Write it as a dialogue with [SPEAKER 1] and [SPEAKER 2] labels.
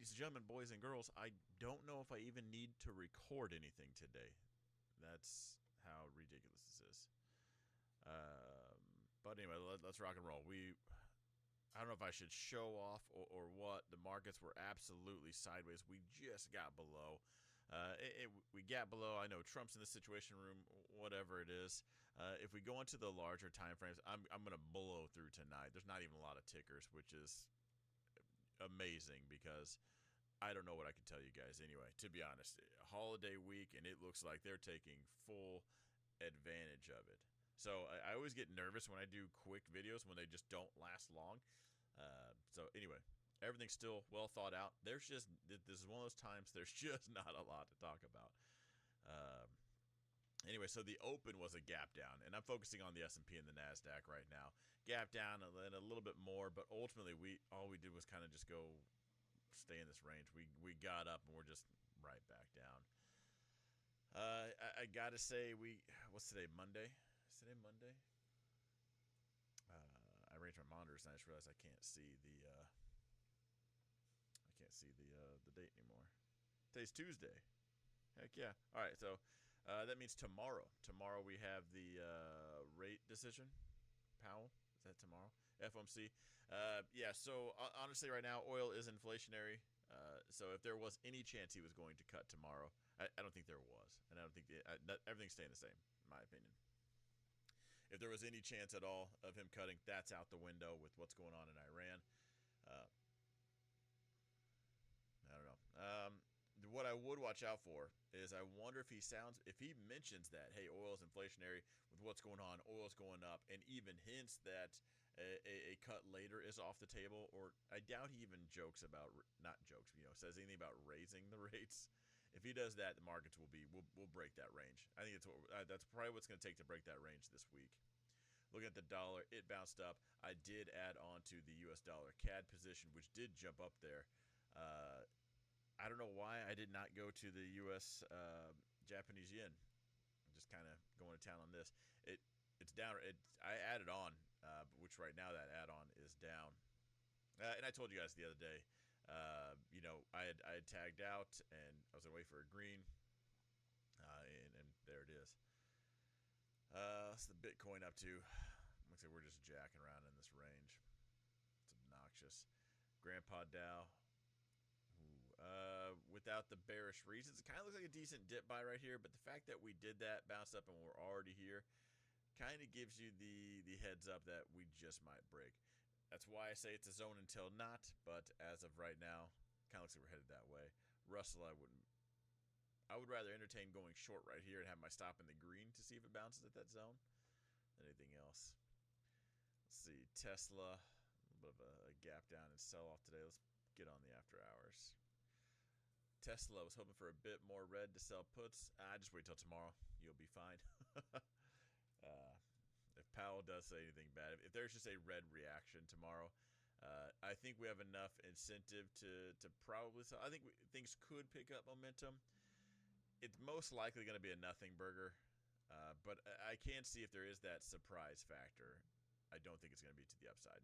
[SPEAKER 1] ladies and gentlemen, boys and girls, I don't know if I even need to record anything today. That's how ridiculous this is. But anyway, let's rock and roll. I don't know if I should show off or what. The markets were absolutely sideways. We just got below. We got below. I know Trump's in the Situation Room, whatever it is. If we go into the larger time frames, I'm going to blow through tonight. There's not even a lot of tickers, which is amazing because I don't know what I can tell you guys anyway. To be honest, holiday week, and it looks like they're taking full advantage of it. So I always get nervous when I do quick videos when they just don't last long. So anyway, everything's still well thought out. This is one of those times there's just not a lot to talk about. Anyway, so the open was a gap down, and I'm focusing on the S&P and the NASDAQ right now. Gap down and then a little bit more, but ultimately all we did was kind of just go stay in this range. We got up and we're just right back down. I gotta say, what's today? Monday? Is today Monday? I arranged my monitors and I just realized I can't see the date anymore. Today's Tuesday. Heck yeah! All right, so that means tomorrow. Tomorrow we have the rate decision. Powell, is that tomorrow? FOMC. Yeah. So honestly, right now oil is inflationary. So if there was any chance he was going to cut tomorrow, I don't think there was, and I don't think everything's staying the same, in my opinion. If there was any chance at all of him cutting, that's out the window with what's going on in Iran. I don't know. What I would watch out for is I wonder if he mentions that, hey, oil is inflationary with what's going on, oil's going up, and even hints that a cut later is off the table, or I doubt he even says anything about raising the rates. If he does that, the markets will break that range. I think that's probably what's going to take to break that range this week. Looking at the dollar, it bounced up. I did add on to the U.S. dollar CAD position, which did jump up there. I don't know why I did not go to the U.S. Japanese yen. I'm just kind of going to town on this. It's down. I added on, which right now that add-on is down. And I told you guys the other day, I had tagged out and I was gonna wait for a green, and there it is. What's the Bitcoin up to? Looks like we're just jacking around in this range. It's obnoxious. Grandpa Dow. Without the bearish reasons, it kind of looks like a decent dip buy right here, but the fact that we did that, bounced up, and we're already here kind of gives you the heads up that we just might break. That's why I say it's a zone until not, but as of right now, kind of looks like we're headed that way. Russell, I would rather entertain going short right here and have my stop in the green to see if it bounces at that zone than anything else. Let's see, Tesla, a little bit of a gap down and sell off today. Let's get on the after hours. Tesla was hoping for a bit more red to sell puts. Just wait till tomorrow. You'll be fine. If Powell does say anything bad, if there's just a red reaction tomorrow, I think we have enough incentive to probably sell. I think things could pick up momentum. It's most likely going to be a nothing burger, but I can see if there is that surprise factor. I don't think it's going to be to the upside.